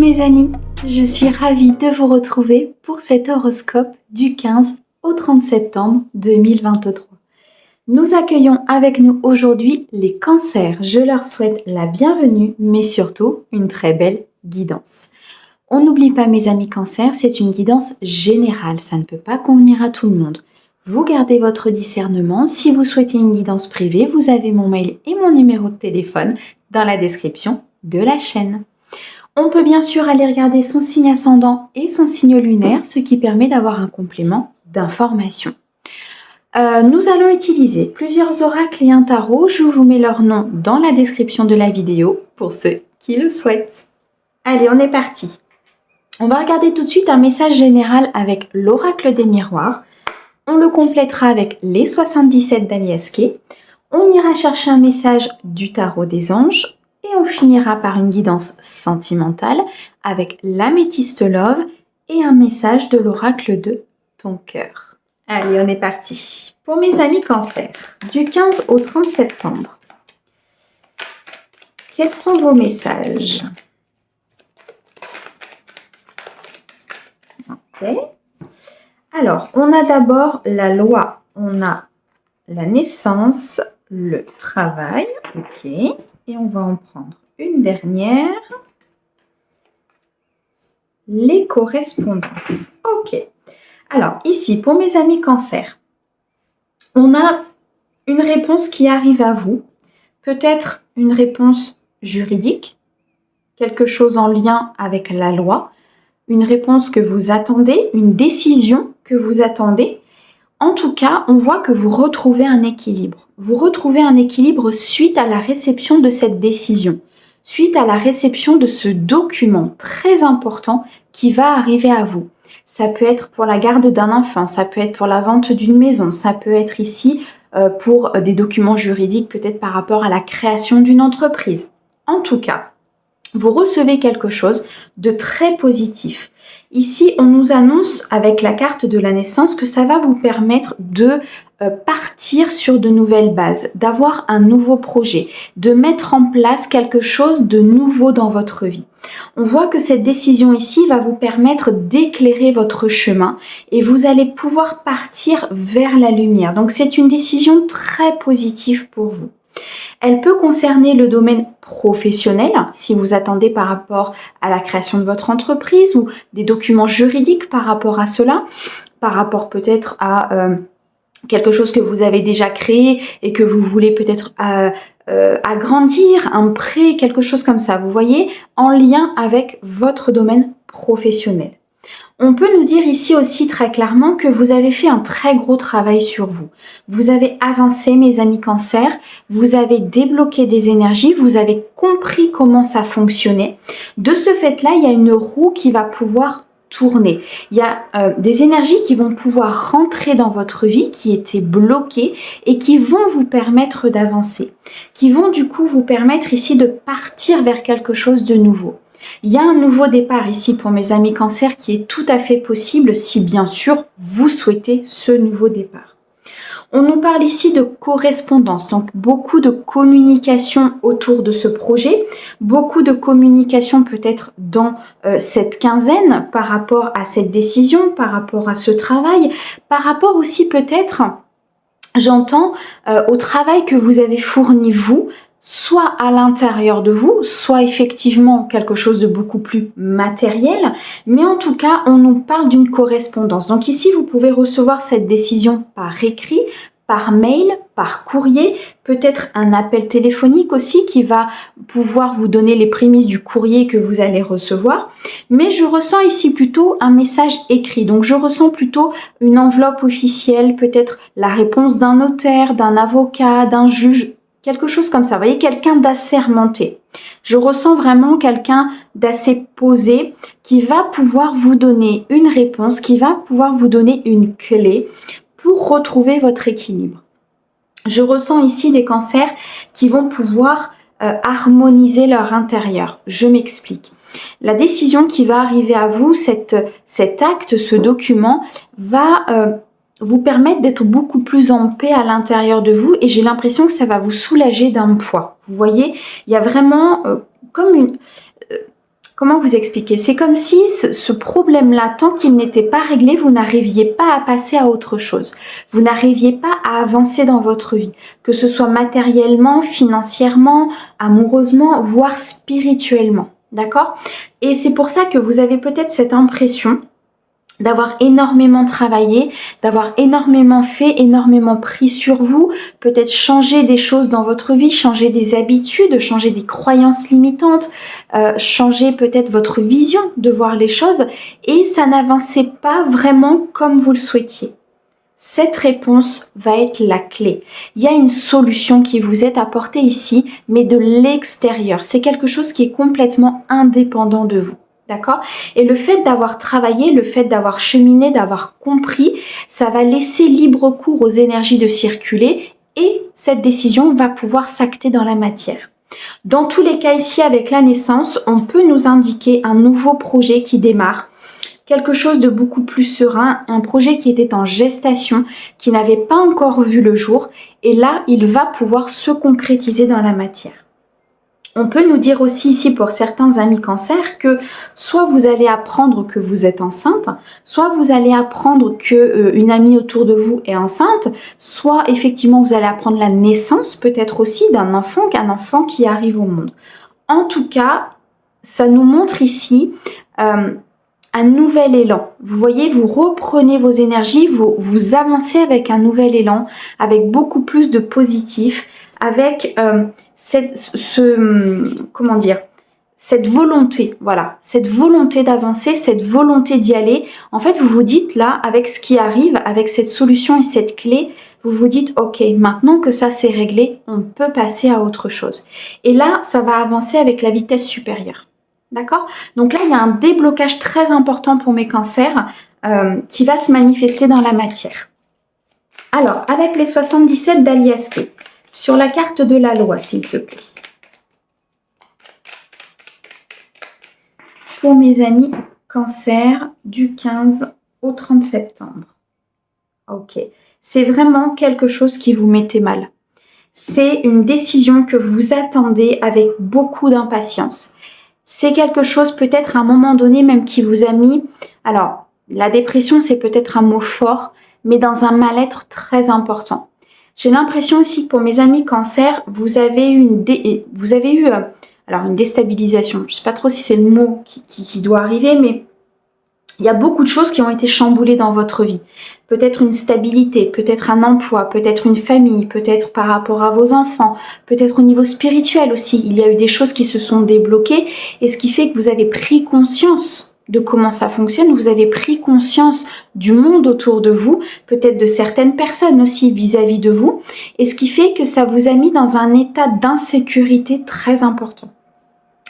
mes amis, je suis ravie de vous retrouver pour cet horoscope du 15 au 30 septembre 2023. Nous accueillons avec nous aujourd'hui les cancers. Je leur souhaite la bienvenue, mais surtout une très belle guidance. On n'oublie pas mes amis cancers, c'est une guidance générale, ça ne peut pas convenir à tout le monde. Vous gardez votre discernement, si vous souhaitez une guidance privée, vous avez mon mail et mon numéro de téléphone dans la description de la chaîne. On peut bien sûr aller regarder son signe ascendant et son signe lunaire, ce qui permet d'avoir un complément d'information. Nous allons utiliser plusieurs oracles et un tarot. Je vous mets leur nom dans la description de la vidéo pour ceux qui le souhaitent. Allez, on est parti. On va regarder tout de suite un message général avec l'oracle des miroirs. On le complétera avec les 77 d'Alias Kay. On ira chercher un message du tarot des anges. Et on finira par une guidance sentimentale avec l'améthyste love et un message de l'oracle de ton cœur. Allez, on est parti. Pour mes amis cancer, du 15 au 30 septembre, quels sont vos messages? Ok. Alors, on a d'abord la loi, on a la naissance, le travail, ok, et on va en prendre une dernière, les correspondances, ok. Alors ici, pour mes amis cancer, on a une réponse qui arrive à vous, peut-être une réponse juridique, quelque chose en lien avec la loi, une réponse que vous attendez, une décision que vous attendez. En tout cas, on voit que vous retrouvez un équilibre. Vous retrouvez un équilibre suite à la réception de cette décision, suite à la réception de ce document très important qui va arriver à vous. Ça peut être pour la garde d'un enfant, ça peut être pour la vente d'une maison, ça peut être ici pour des documents juridiques, peut-être par rapport à la création d'une entreprise. En tout cas, vous recevez quelque chose de très positif. Ici, on nous annonce avec la carte de la naissance que ça va vous permettre de partir sur de nouvelles bases, d'avoir un nouveau projet, de mettre en place quelque chose de nouveau dans votre vie. On voit que cette décision ici va vous permettre d'éclairer votre chemin et vous allez pouvoir partir vers la lumière. Donc c'est une décision très positive pour vous. Elle peut concerner le domaine professionnel, si vous attendez par rapport à la création de votre entreprise ou des documents juridiques par rapport à cela, par rapport peut-être à quelque chose que vous avez déjà créé et que vous voulez peut-être agrandir, un prêt, quelque chose comme ça, vous voyez, en lien avec votre domaine professionnel. On peut nous dire ici aussi très clairement que vous avez fait un très gros travail sur vous. Vous avez avancé, mes amis cancer, vous avez débloqué des énergies, vous avez compris comment ça fonctionnait. De ce fait-là, il y a une roue qui va pouvoir tourner. Il y a des énergies qui vont pouvoir rentrer dans votre vie, qui étaient bloquées et qui vont vous permettre d'avancer, qui vont du coup vous permettre ici de partir vers quelque chose de nouveau. Il y a un nouveau départ ici pour mes amis cancer qui est tout à fait possible si bien sûr vous souhaitez ce nouveau départ. On nous parle ici de correspondance, donc beaucoup de communication autour de ce projet, beaucoup de communication peut-être dans cette quinzaine par rapport à cette décision, par rapport à ce travail, par rapport aussi peut-être, j'entends, au travail que vous avez fourni vous, soit à l'intérieur de vous, soit effectivement quelque chose de beaucoup plus matériel, mais en tout cas, on nous parle d'une correspondance. Donc ici, vous pouvez recevoir cette décision par écrit, par mail, par courrier, peut-être un appel téléphonique aussi qui va pouvoir vous donner les prémices du courrier que vous allez recevoir. Mais je ressens ici plutôt un message écrit. Donc je ressens plutôt une enveloppe officielle, peut-être la réponse d'un notaire, d'un avocat, d'un juge, quelque chose comme ça, vous voyez, quelqu'un d'assermenté. Je ressens vraiment quelqu'un d'assez posé qui va pouvoir vous donner une réponse, qui va pouvoir vous donner une clé pour retrouver votre équilibre. Je ressens ici des cancers qui vont pouvoir harmoniser leur intérieur. Je m'explique. La décision qui va arriver à vous, cet acte, ce document, va vous permettre d'être beaucoup plus en paix à l'intérieur de vous et j'ai l'impression que ça va vous soulager d'un poids. Vous voyez, il y a vraiment comme comment vous expliquer? C'est comme si ce problème-là, tant qu'il n'était pas réglé, vous n'arriviez pas à passer à autre chose. Vous n'arriviez pas à avancer dans votre vie, que ce soit matériellement, financièrement, amoureusement, voire spirituellement. D'accord? Et c'est pour ça que vous avez peut-être cette impression d'avoir énormément travaillé, d'avoir énormément fait, énormément pris sur vous, peut-être changer des choses dans votre vie, changer des habitudes, changer des croyances limitantes, changer peut-être votre vision de voir les choses, et ça n'avançait pas vraiment comme vous le souhaitiez. Cette réponse va être la clé. Il y a une solution qui vous est apportée ici, mais de l'extérieur. C'est quelque chose qui est complètement indépendant de vous. D'accord? Et le fait d'avoir travaillé, le fait d'avoir cheminé, d'avoir compris, ça va laisser libre cours aux énergies de circuler et cette décision va pouvoir s'acter dans la matière. Dans tous les cas ici, avec la naissance, on peut nous indiquer un nouveau projet qui démarre, quelque chose de beaucoup plus serein, un projet qui était en gestation, qui n'avait pas encore vu le jour, et là, il va pouvoir se concrétiser dans la matière. On peut nous dire aussi ici pour certains amis cancer que soit vous allez apprendre que vous êtes enceinte, soit vous allez apprendre que une amie autour de vous est enceinte, soit effectivement vous allez apprendre la naissance peut-être aussi d'un enfant qui arrive au monde. En tout cas, ça nous montre ici un nouvel élan. Vous voyez, vous reprenez vos énergies, vous avancez avec un nouvel élan, avec beaucoup plus de positif, avec cette volonté, voilà, cette volonté d'avancer, cette volonté d'y aller. En fait, vous vous dites là, avec ce qui arrive, avec cette solution et cette clé, vous vous dites, ok, maintenant que ça c'est réglé, on peut passer à autre chose. Et là, ça va avancer avec la vitesse supérieure. D'accord? Donc là, il y a un déblocage très important pour mes cancers qui va se manifester dans la matière. Alors, avec les 77 d'Alias Clé, sur la carte de la loi, s'il te plaît. Pour mes amis cancer du 15 au 30 septembre. Ok. C'est vraiment quelque chose qui vous mettait mal. C'est une décision que vous attendez avec beaucoup d'impatience. C'est quelque chose peut-être à un moment donné même qui vous a mis... Alors, la dépression, c'est peut-être un mot fort, mais dans un mal-être très important. J'ai l'impression aussi que pour mes amis cancer, vous avez eu une déstabilisation. Je ne sais pas trop si c'est le mot qui doit arriver, mais il y a beaucoup de choses qui ont été chamboulées dans votre vie. Peut-être une stabilité, peut-être un emploi, peut-être une famille, peut-être par rapport à vos enfants, peut-être au niveau spirituel aussi. Il y a eu des choses qui se sont débloquées et ce qui fait que vous avez pris conscience de comment ça fonctionne, vous avez pris conscience du monde autour de vous, peut-être de certaines personnes aussi vis-à-vis de vous, et ce qui fait que ça vous a mis dans un état d'insécurité très important.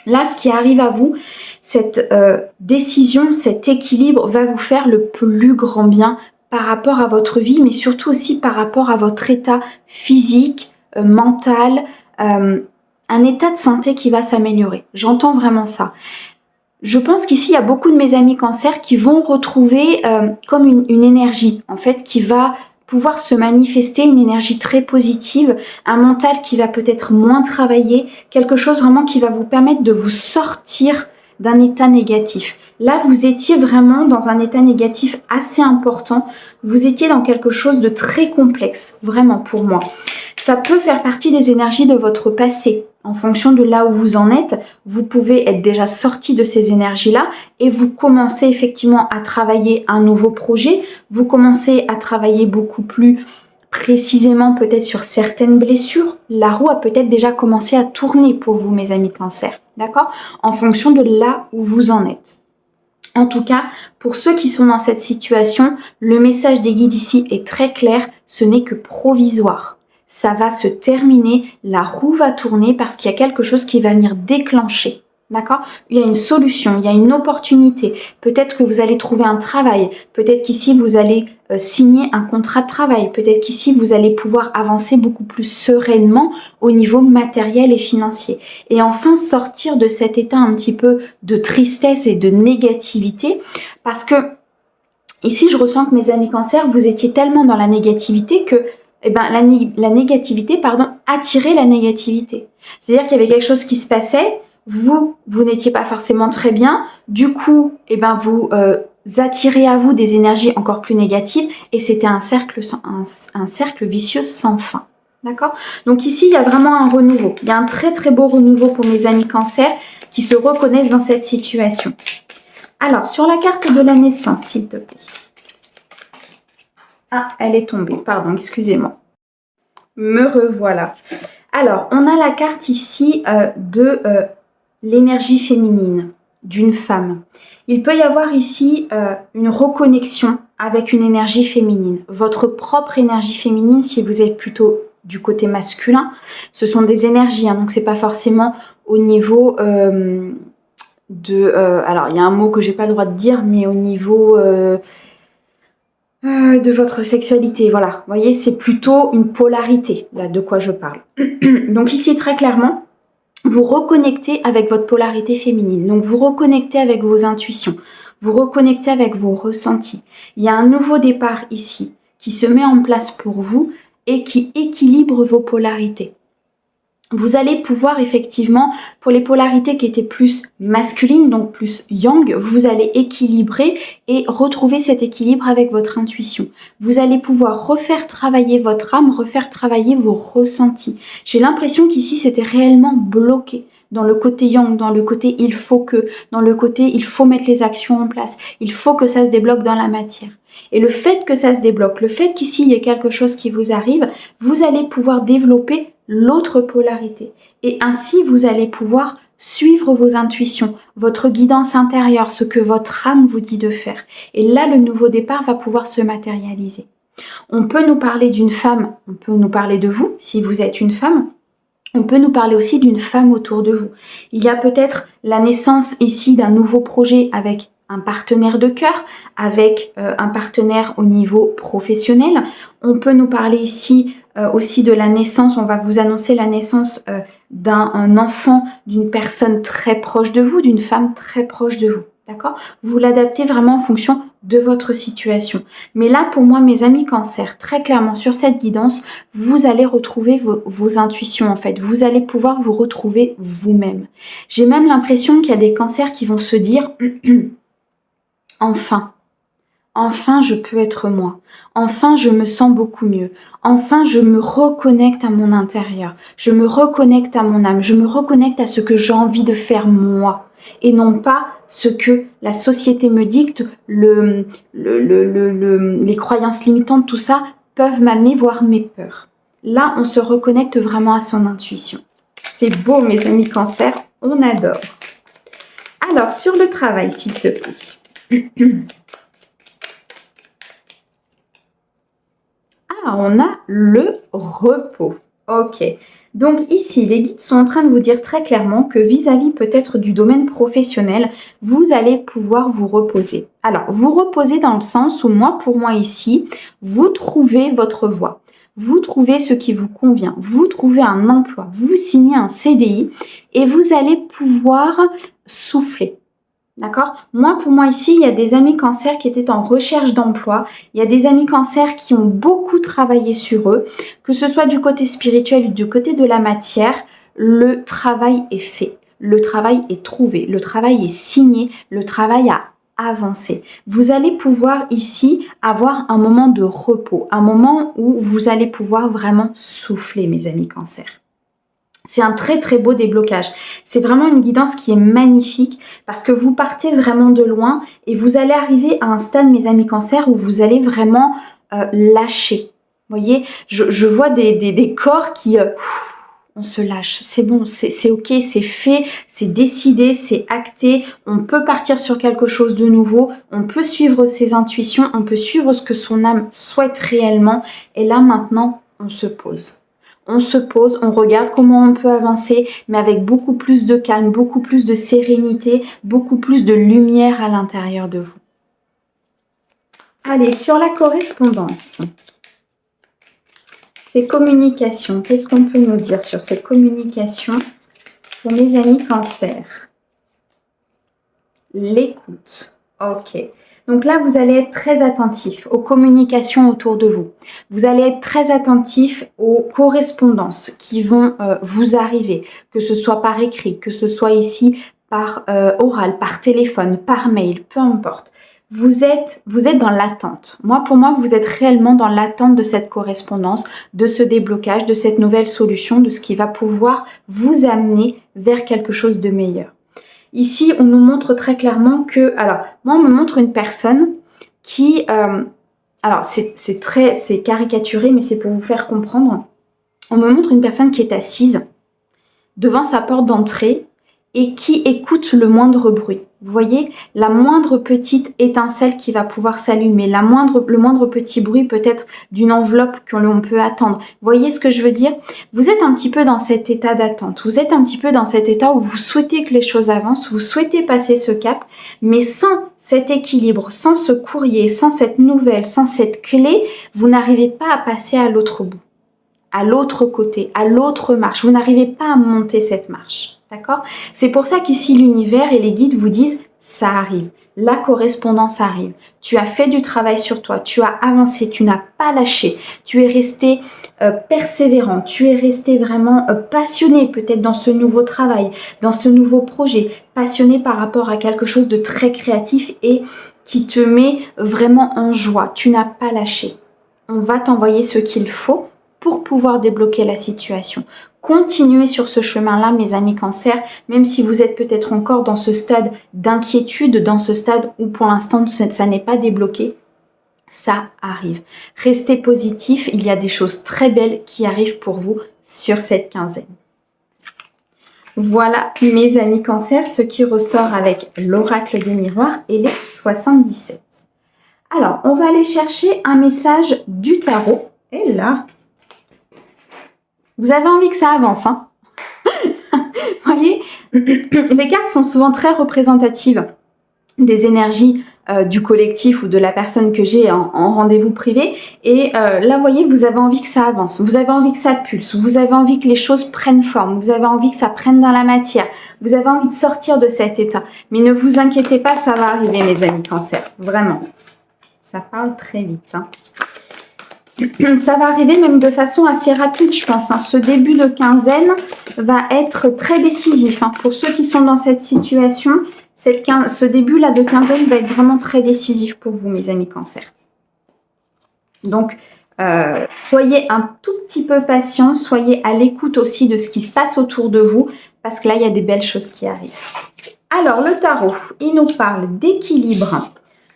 Là, ce qui arrive à vous, cette décision, cet équilibre va vous faire le plus grand bien par rapport à votre vie, mais surtout aussi par rapport à votre état physique, mental, un état de santé qui va s'améliorer. J'entends vraiment ça. Je pense qu'ici, il y a beaucoup de mes amis cancer qui vont retrouver comme une énergie, en fait, qui va pouvoir se manifester, une énergie très positive, un mental qui va peut-être moins travailler, quelque chose vraiment qui va vous permettre de vous sortir d'un état négatif. Là, vous étiez vraiment dans un état négatif assez important, vous étiez dans quelque chose de très complexe, vraiment pour moi. Ça peut faire partie des énergies de votre passé. En fonction de là où vous en êtes, vous pouvez être déjà sorti de ces énergies-là et vous commencez effectivement à travailler un nouveau projet. Vous commencez à travailler beaucoup plus précisément peut-être sur certaines blessures. La roue a peut-être déjà commencé à tourner pour vous, mes amis cancer. D'accord? En fonction de là où vous en êtes. En tout cas, pour ceux qui sont dans cette situation, le message des guides ici est très clair, ce n'est que provisoire. Ça va se terminer, la roue va tourner parce qu'il y a quelque chose qui va venir déclencher. D'accord? Il y a une solution, il y a une opportunité. Peut-être que vous allez trouver un travail. Peut-être qu'ici, vous allez signer un contrat de travail. Peut-être qu'ici, vous allez pouvoir avancer beaucoup plus sereinement au niveau matériel et financier. Et enfin, sortir de cet état un petit peu de tristesse et de négativité. Parce que ici, je ressens que mes amis cancer, vous étiez tellement dans la négativité que la négativité, attirait la négativité. C'est-à-dire qu'il y avait quelque chose qui se passait, vous n'étiez pas forcément très bien. Du coup, eh ben, vous attirez à vous des énergies encore plus négatives et c'était un cercle vicieux sans fin. D'accord? Donc ici, il y a vraiment un renouveau. Il y a un très très beau renouveau pour mes amis Cancer qui se reconnaissent dans cette situation. Alors, sur la carte de la naissance, s'il te plaît. Ah, elle est tombée. Pardon, excusez-moi. Me revoilà. Alors, on a la carte ici de l'énergie féminine d'une femme. Il peut y avoir ici une reconnexion avec une énergie féminine. Votre propre énergie féminine, si vous êtes plutôt du côté masculin, ce sont des énergies, hein, donc c'est pas forcément au niveau alors il y a un mot que j'ai pas le droit de dire, mais au niveau de votre sexualité, voilà. Vous voyez, c'est plutôt une polarité, là, de quoi je parle. Donc ici, très clairement, vous reconnectez avec votre polarité féminine. Donc vous reconnectez avec vos intuitions, vous reconnectez avec vos ressentis. Il y a un nouveau départ ici qui se met en place pour vous et qui équilibre vos polarités. Vous allez pouvoir effectivement, pour les polarités qui étaient plus masculines, donc plus yang, vous allez équilibrer et retrouver cet équilibre avec votre intuition. Vous allez pouvoir refaire travailler votre âme, refaire travailler vos ressentis. J'ai l'impression qu'ici, c'était réellement bloqué dans le côté yang, dans le côté il faut que, dans le côté il faut mettre les actions en place, il faut que ça se débloque dans la matière. Et le fait que ça se débloque, le fait qu'ici il y ait quelque chose qui vous arrive, vous allez pouvoir développer l'autre polarité. Et ainsi, vous allez pouvoir suivre vos intuitions, votre guidance intérieure, ce que votre âme vous dit de faire. Et là, le nouveau départ va pouvoir se matérialiser. On peut nous parler d'une femme, on peut nous parler de vous, si vous êtes une femme. On peut nous parler aussi d'une femme autour de vous. Il y a peut-être la naissance ici d'un nouveau projet avec un partenaire de cœur, avec un partenaire au niveau professionnel. On peut nous parler ici aussi de la naissance, on va vous annoncer la naissance d'un enfant, d'une personne très proche de vous, d'une femme très proche de vous. D'accord? Vous l'adaptez vraiment en fonction de votre situation. Mais là, pour moi, mes amis Cancer, très clairement, sur cette guidance, vous allez retrouver vos intuitions, en fait. Vous allez pouvoir vous retrouver vous-même. J'ai même l'impression qu'il y a des cancers qui vont se dire « Enfin, enfin, je peux être moi. Enfin, je me sens beaucoup mieux. Enfin, je me reconnecte à mon intérieur. Je me reconnecte à mon âme. Je me reconnecte à ce que j'ai envie de faire moi. Et non pas ce que la société me dicte, les croyances limitantes, tout ça, peuvent m'amener voir mes peurs. » Là, on se reconnecte vraiment à son intuition. C'est beau, mes amis Cancer. On adore. Alors, sur le travail, s'il te plaît. Ah, on a le repos. Ok. Donc ici, les guides sont en train de vous dire très clairement que vis-à-vis peut-être du domaine professionnel, vous allez pouvoir vous reposer. Alors, vous reposez dans le sens où pour moi ici, vous trouvez votre voie. Vous trouvez ce qui vous convient. Vous trouvez un emploi. Vous signez un CDI et vous allez pouvoir souffler. D'accord? Pour moi ici, il y a des amis Cancer qui étaient en recherche d'emploi. Il y a des amis Cancer qui ont beaucoup travaillé sur eux. Que ce soit du côté spirituel ou du côté de la matière, le travail est fait. Le travail est trouvé. Le travail est signé. Le travail a avancé. Vous allez pouvoir ici avoir un moment de repos. Un moment où vous allez pouvoir vraiment souffler, mes amis Cancer. C'est un très très beau déblocage. C'est vraiment une guidance qui est magnifique parce que vous partez vraiment de loin et vous allez arriver à un stade, mes amis Cancer, où vous allez vraiment lâcher. Vous voyez, je vois des corps qui... on se lâche, c'est bon, c'est ok, c'est fait, c'est décidé, c'est acté. On peut partir sur quelque chose de nouveau, on peut suivre ses intuitions, on peut suivre ce que son âme souhaite réellement. Et là maintenant, on se pose. On se pose, on regarde comment on peut avancer, mais avec beaucoup plus de calme, beaucoup plus de sérénité, beaucoup plus de lumière à l'intérieur de vous. Allez, sur la correspondance. Ces communications, qu'est-ce qu'on peut nous dire sur ces communications pour mes amis Cancer? L'écoute. Ok. Donc là, vous allez être très attentif aux communications autour de vous. Vous allez être très attentif aux correspondances qui vont vous arriver, que ce soit par écrit, que ce soit ici par oral, par téléphone, par mail, peu importe. Vous êtes dans l'attente. Pour moi, vous êtes réellement dans l'attente de cette correspondance, de ce déblocage, de cette nouvelle solution, de ce qui va pouvoir vous amener vers quelque chose de meilleur. Ici, on nous montre très clairement que... Alors, moi, on me montre une personne qui... alors, c'est caricaturé, mais c'est pour vous faire comprendre. On me montre une personne qui est assise devant sa porte d'entrée et qui écoute le moindre bruit. Vous voyez, la moindre petite étincelle qui va pouvoir s'allumer, le moindre petit bruit peut-être d'une enveloppe que l'on peut attendre. Vous voyez ce que je veux dire? Vous êtes un petit peu dans cet état d'attente. Vous êtes un petit peu dans cet état où vous souhaitez que les choses avancent, vous souhaitez passer ce cap, mais sans cet équilibre, sans ce courrier, sans cette nouvelle, sans cette clé, vous n'arrivez pas à passer à l'autre bout, à l'autre côté, à l'autre marche. Vous n'arrivez pas à monter cette marche. D'accord? C'est pour ça qu'ici, l'univers et les guides vous disent « ça arrive ». La correspondance arrive. Tu as fait du travail sur toi, tu as avancé, tu n'as pas lâché, tu es resté persévérant, tu es resté vraiment passionné peut-être dans ce nouveau travail, dans ce nouveau projet, passionné par rapport à quelque chose de très créatif et qui te met vraiment en joie. Tu n'as pas lâché. On va t'envoyer ce qu'il faut pour pouvoir débloquer la situation. Continuez sur ce chemin-là, mes amis Cancer, même si vous êtes peut-être encore dans ce stade d'inquiétude, dans ce stade où pour l'instant ça n'est pas débloqué, ça arrive. Restez positif, il y a des choses très belles qui arrivent pour vous sur cette quinzaine. Voilà, mes amis Cancer, ce qui ressort avec l'oracle des miroirs et les 77. Alors, on va aller chercher un message du tarot. Et là... Vous avez envie que ça avance, hein? Vous voyez, les cartes sont souvent très représentatives des énergies du collectif ou de la personne que j'ai en rendez-vous privé. Et là, vous voyez, vous avez envie que ça avance, vous avez envie que ça pulse, vous avez envie que les choses prennent forme, vous avez envie que ça prenne dans la matière, vous avez envie de sortir de cet état. Mais ne vous inquiétez pas, ça va arriver, mes amis Cancer, vraiment. Ça parle très vite, hein. Ça va arriver même de façon assez rapide, je pense. Hein. Ce début de quinzaine va être très décisif. Hein. Pour ceux qui sont dans cette situation, ce début-là de quinzaine va être vraiment très décisif pour vous, mes amis Cancer. Donc, soyez un tout petit peu patient, soyez à l'écoute aussi de ce qui se passe autour de vous, parce que là, il y a des belles choses qui arrivent. Alors, le tarot, il nous parle d'équilibre,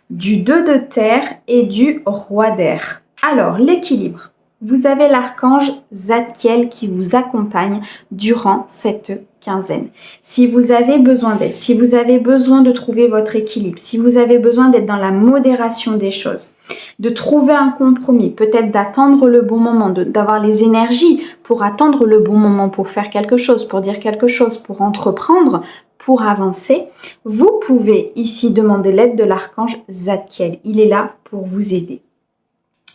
du 2 de terre et du roi d'air. Alors, l'équilibre. Vous avez l'archange Zadkiel qui vous accompagne durant cette quinzaine. Si vous avez besoin d'aide, si vous avez besoin de trouver votre équilibre, si vous avez besoin d'être dans la modération des choses, de trouver un compromis, peut-être d'attendre le bon moment, d'avoir les énergies pour attendre le bon moment, pour faire quelque chose, pour dire quelque chose, pour entreprendre, pour avancer, vous pouvez ici demander l'aide de l'archange Zadkiel. Il est là pour vous aider.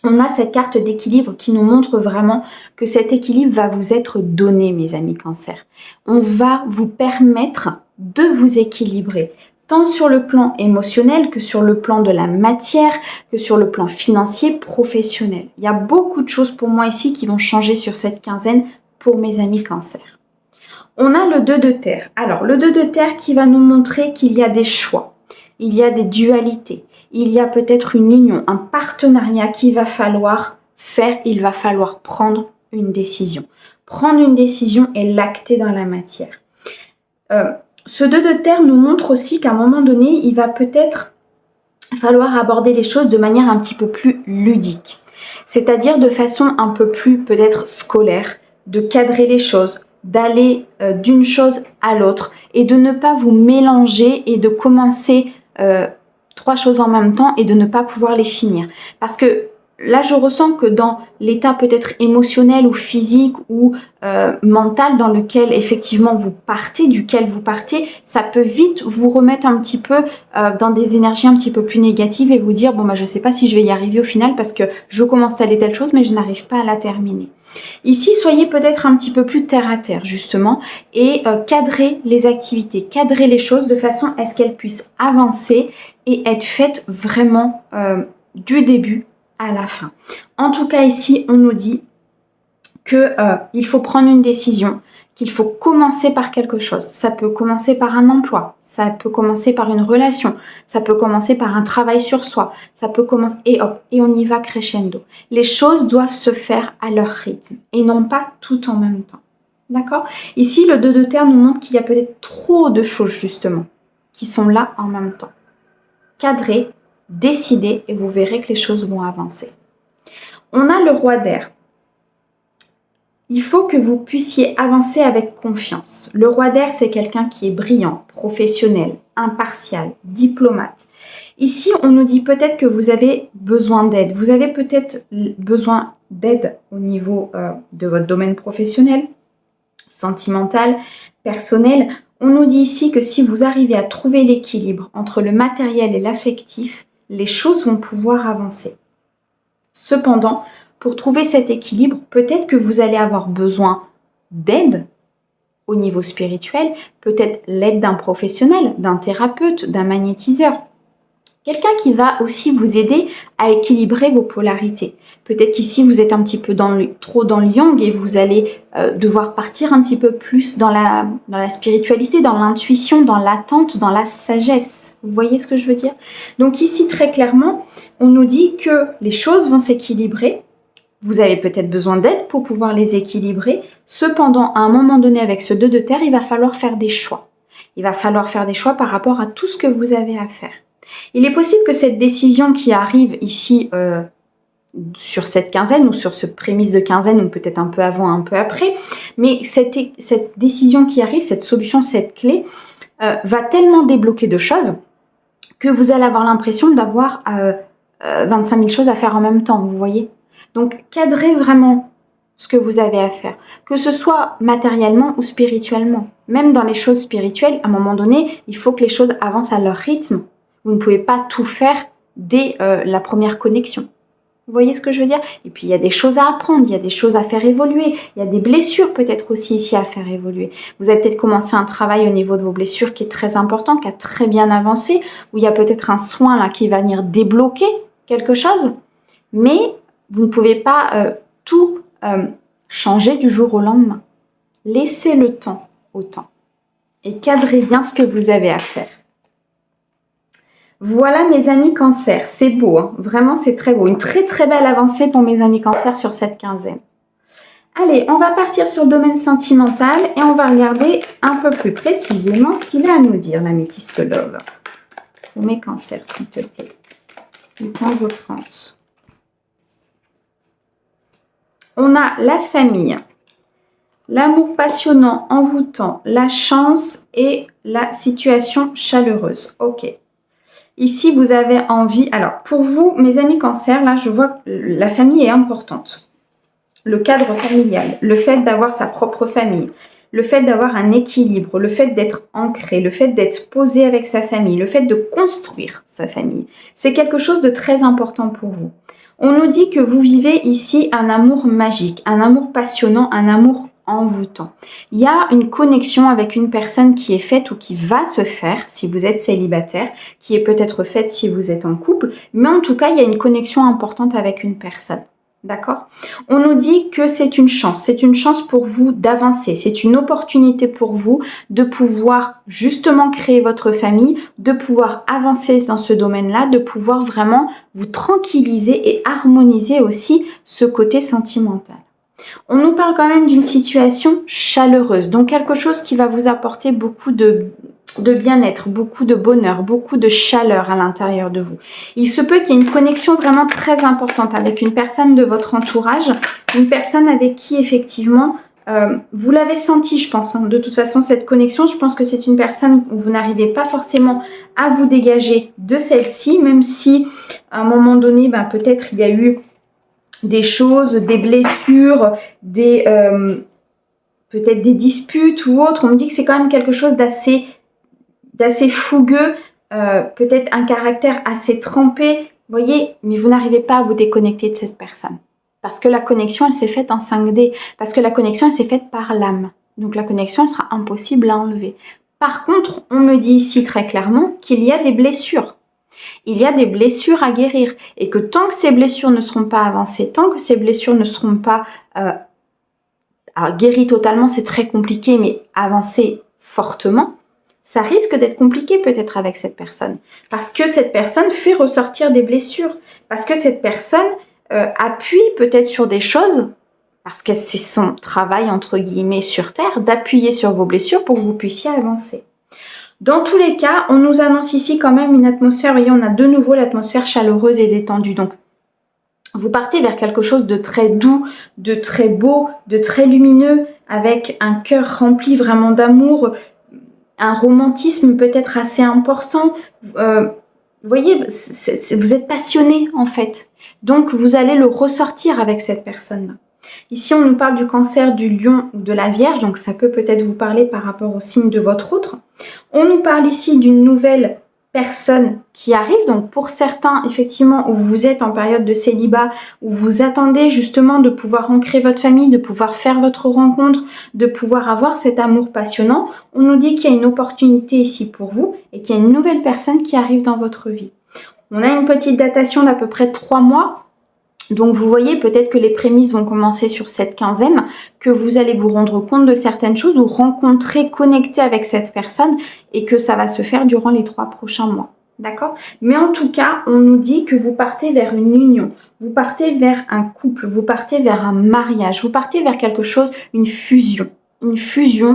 On a cette carte d'équilibre qui nous montre vraiment que cet équilibre va vous être donné, mes amis Cancer. On va vous permettre de vous équilibrer, tant sur le plan émotionnel que sur le plan de la matière, que sur le plan financier, professionnel. Il y a beaucoup de choses pour moi ici qui vont changer sur cette quinzaine pour mes amis Cancer. On a le 2 de terre. Alors, le 2 de terre qui va nous montrer qu'il y a des choix, il y a des dualités. Il y a peut-être une union, un partenariat qu'il va falloir faire, il va falloir prendre une décision. Prendre une décision et l'acter dans la matière. Ce 2 de terre nous montre aussi qu'à un moment donné, il va peut-être falloir aborder les choses de manière un petit peu plus ludique. C'est-à-dire de façon un peu plus peut-être scolaire, de cadrer les choses, d'aller d'une chose à l'autre et de ne pas vous mélanger et de commencer... 3 choses en même temps et de ne pas pouvoir les finir. Parce que là, je ressens que dans l'état peut-être émotionnel ou physique ou mental dans lequel effectivement vous partez, duquel vous partez, ça peut vite vous remettre un petit peu dans des énergies un petit peu plus négatives et vous dire bon bah je sais pas si je vais y arriver au final parce que je commence telle et telle chose mais je n'arrive pas à la terminer. Ici, soyez peut-être un petit peu plus terre à terre justement et cadrez les activités, cadrez les choses de façon à ce qu'elles puissent avancer et être faites vraiment du début à la fin. En tout cas, ici, on nous dit que il faut prendre une décision, qu'il faut commencer par quelque chose. Ça peut commencer par un emploi, ça peut commencer par une relation, ça peut commencer par un travail sur soi, ça peut commencer et hop, et on y va crescendo. Les choses doivent se faire à leur rythme et non pas tout en même temps. D'accord? Ici, le 2 de terre nous montre qu'il y a peut-être trop de choses justement qui sont là en même temps. Cadrez, décidez et vous verrez que les choses vont avancer. On a le roi d'air. Il faut que vous puissiez avancer avec confiance. Le roi d'air, c'est quelqu'un qui est brillant, professionnel, impartial, diplomate. Ici, on nous dit peut-être que vous avez besoin d'aide. Vous avez peut-être besoin d'aide au niveau de votre domaine professionnel, sentimental, personnel. On nous dit ici que si vous arrivez à trouver l'équilibre entre le matériel et l'affectif, les choses vont pouvoir avancer. Cependant, pour trouver cet équilibre, peut-être que vous allez avoir besoin d'aide au niveau spirituel, peut-être l'aide d'un professionnel, d'un thérapeute, d'un magnétiseur. Quelqu'un qui va aussi vous aider à équilibrer vos polarités. Peut-être qu'ici, vous êtes un petit peu trop dans le yang et vous allez devoir partir un petit peu plus dans la spiritualité, dans l'intuition, dans l'attente, dans la sagesse. Vous voyez ce que je veux dire? Donc ici, très clairement, on nous dit que les choses vont s'équilibrer. Vous avez peut-être besoin d'aide pour pouvoir les équilibrer. Cependant, à un moment donné, avec ce 2 de terre, il va falloir faire des choix. Il va falloir faire des choix par rapport à tout ce que vous avez à faire. Il est possible que cette décision qui arrive ici sur cette quinzaine ou sur ce prémisse de quinzaine ou peut-être un peu avant, un peu après, mais cette décision qui arrive, cette solution, cette clé va tellement débloquer de choses que vous allez avoir l'impression d'avoir 25 000 choses à faire en même temps, vous voyez? Donc, cadrez vraiment ce que vous avez à faire, que ce soit matériellement ou spirituellement. Même dans les choses spirituelles, à un moment donné, il faut que les choses avancent à leur rythme. Vous ne pouvez pas tout faire dès la première connexion. Vous voyez ce que je veux dire? Et puis, il y a des choses à apprendre, il y a des choses à faire évoluer, il y a des blessures peut-être aussi ici à faire évoluer. Vous avez peut-être commencé un travail au niveau de vos blessures qui est très important, qui a très bien avancé, où il y a peut-être un soin là qui va venir débloquer quelque chose, mais vous ne pouvez pas tout changer du jour au lendemain. Laissez le temps au temps et cadrez bien ce que vous avez à faire. Voilà mes amis Cancer, c'est beau, hein, vraiment c'est très beau. Une très très belle avancée pour mes amis Cancer sur cette quinzaine. Allez, on va partir sur le domaine sentimental et on va regarder un peu plus précisément ce qu'il a à nous dire, l'améthyste Love. Pour mes Cancers, s'il te plaît. Du 15 au 30. On a la famille, l'amour passionnant, envoûtant, la chance et la situation chaleureuse. Ok. Ici, vous avez envie... Alors, pour vous, mes amis Cancer, là, je vois que la famille est importante. Le cadre familial, le fait d'avoir sa propre famille, le fait d'avoir un équilibre, le fait d'être ancré, le fait d'être posé avec sa famille, le fait de construire sa famille. C'est quelque chose de très important pour vous. On nous dit que vous vivez ici un amour magique, un amour passionnant, un amour envoûtant. Il y a une connexion avec une personne qui est faite ou qui va se faire si vous êtes célibataire, qui est peut-être faite si vous êtes en couple, mais en tout cas, il y a une connexion importante avec une personne. D'accord? On nous dit que c'est une chance pour vous d'avancer, c'est une opportunité pour vous de pouvoir justement créer votre famille, de pouvoir avancer dans ce domaine-là, de pouvoir vraiment vous tranquilliser et harmoniser aussi ce côté sentimental. On nous parle quand même d'une situation chaleureuse, donc quelque chose qui va vous apporter beaucoup de bien-être, beaucoup de bonheur, beaucoup de chaleur à l'intérieur de vous. Il se peut qu'il y ait une connexion vraiment très importante avec une personne de votre entourage, une personne avec qui effectivement vous l'avez senti, je pense. Hein. De toute façon, cette connexion, je pense que c'est une personne où vous n'arrivez pas forcément à vous dégager de celle-ci, même si à un moment donné, peut-être il y a eu des choses, des blessures, des peut-être des disputes ou autres. On me dit que c'est quand même quelque chose d'assez fougueux, peut-être un caractère assez trempé, vous voyez, mais vous n'arrivez pas à vous déconnecter de cette personne. Parce que la connexion, elle s'est faite en 5D, parce que la connexion, elle s'est faite par l'âme. Donc la connexion, elle sera impossible à enlever. Par contre, on me dit ici très clairement qu'il y a des blessures. Il y a des blessures à guérir et que tant que ces blessures ne seront pas avancées, tant que ces blessures ne seront pas guéries totalement, c'est très compliqué, mais avancées fortement, ça risque d'être compliqué peut-être avec cette personne. Parce que cette personne fait ressortir des blessures. Parce que cette personne appuie peut-être sur des choses, parce que c'est son travail, entre guillemets, sur Terre, d'appuyer sur vos blessures pour que vous puissiez avancer. Dans tous les cas, on nous annonce ici quand même une atmosphère, vous voyez, on a de nouveau l'atmosphère chaleureuse et détendue. Donc, vous partez vers quelque chose de très doux, de très beau, de très lumineux, avec un cœur rempli vraiment d'amour, un romantisme peut-être assez important. Vous voyez, vous êtes passionné en fait. Donc, vous allez le ressortir avec cette personne-là. Ici, on nous parle du Cancer, du Lion ou de la Vierge, donc ça peut peut-être vous parler par rapport au signe de votre autre. On nous parle ici d'une nouvelle personne qui arrive, donc pour certains, effectivement, où vous êtes en période de célibat, où vous attendez justement de pouvoir ancrer votre famille, de pouvoir faire votre rencontre, de pouvoir avoir cet amour passionnant, on nous dit qu'il y a une opportunité ici pour vous et qu'il y a une nouvelle personne qui arrive dans votre vie. On a une petite datation d'à peu près 3 mois. Donc vous voyez peut-être que les prémices vont commencer sur cette quinzaine, que vous allez vous rendre compte de certaines choses ou rencontrer, connecter avec cette personne et que ça va se faire durant les 3 prochains mois. D'accord? Mais en tout cas, on nous dit que vous partez vers une union, vous partez vers un couple, vous partez vers un mariage, vous partez vers quelque chose, une fusion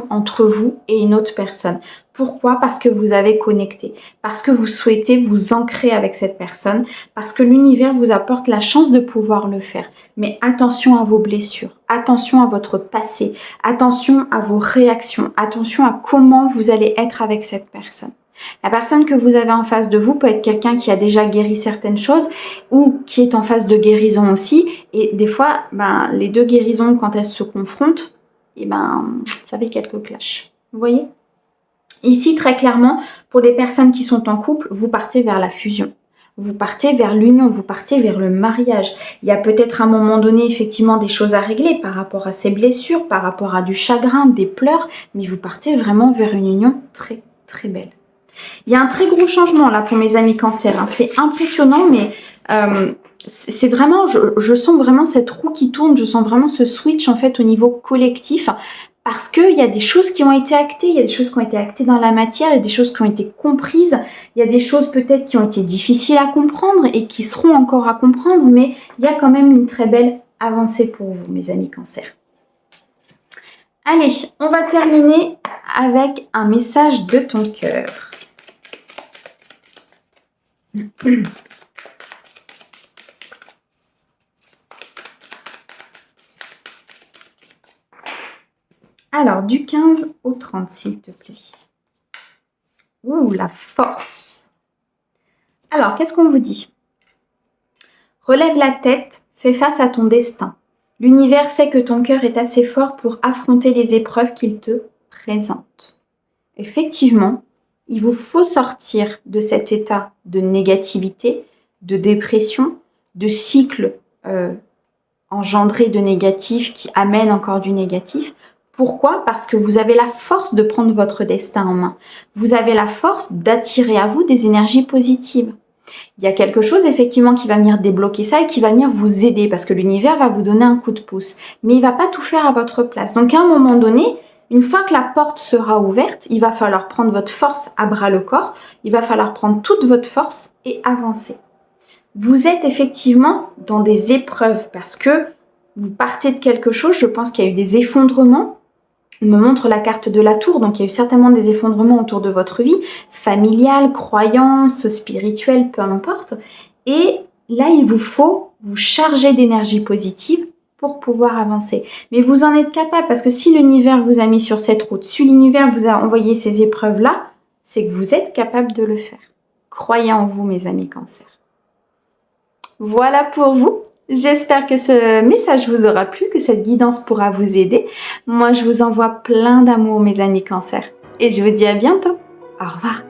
entre vous et une autre personne. Pourquoi? Parce que vous avez connecté, parce que vous souhaitez vous ancrer avec cette personne, parce que l'univers vous apporte la chance de pouvoir le faire. Mais attention à vos blessures, attention à votre passé, attention à vos réactions, attention à comment vous allez être avec cette personne. La personne que vous avez en face de vous peut être quelqu'un qui a déjà guéri certaines choses ou qui est en phase de guérison aussi. Et des fois, les deux guérisons, quand elles se confrontent, ça fait quelques clashs. Vous voyez? Ici, très clairement, pour les personnes qui sont en couple, vous partez vers la fusion. Vous partez vers l'union, vous partez vers le mariage. Il y a peut-être à un moment donné, effectivement, des choses à régler par rapport à ces blessures, par rapport à du chagrin, des pleurs, mais vous partez vraiment vers une union très, très belle. Il y a un très gros changement là pour mes amis Cancer. Hein. C'est impressionnant, mais c'est vraiment, je sens vraiment cette roue qui tourne, je sens vraiment ce switch en fait au niveau collectif. Parce qu'il y a des choses qui ont été actées, il y a des choses qui ont été actées dans la matière, il y a des choses qui ont été comprises, il y a des choses peut-être qui ont été difficiles à comprendre et qui seront encore à comprendre, mais il y a quand même une très belle avancée pour vous, mes amis Cancer. Allez, on va terminer avec un message de ton cœur. Alors, du 15 au 30, s'il te plaît. Ouh, la force. Alors, qu'est-ce qu'on vous dit? Relève la tête, fais face à ton destin. L'univers sait que ton cœur est assez fort pour affronter les épreuves qu'il te présente. Effectivement, il vous faut sortir de cet état de négativité, de dépression, de cycle engendré de négatif qui amène encore du négatif. Pourquoi? Parce que vous avez la force de prendre votre destin en main. Vous avez la force d'attirer à vous des énergies positives. Il y a quelque chose effectivement qui va venir débloquer ça et qui va venir vous aider parce que l'univers va vous donner un coup de pouce. Mais il ne va pas tout faire à votre place. Donc à un moment donné, une fois que la porte sera ouverte, il va falloir prendre votre force à bras le corps. Il va falloir prendre toute votre force et avancer. Vous êtes effectivement dans des épreuves parce que vous partez de quelque chose. Je pense qu'il y a eu des effondrements. On me montre la carte de la tour, donc il y a eu certainement des effondrements autour de votre vie, familiale, croyance, spirituelle, peu importe. Et là, il vous faut vous charger d'énergie positive pour pouvoir avancer. Mais vous en êtes capable, parce que si l'univers vous a mis sur cette route, si l'univers vous a envoyé ces épreuves-là, c'est que vous êtes capable de le faire. Croyez en vous, mes amis Cancer. Voilà pour vous. J'espère que ce message vous aura plu, que cette guidance pourra vous aider. Moi, je vous envoie plein d'amour, mes amis Cancer. Et je vous dis à bientôt. Au revoir.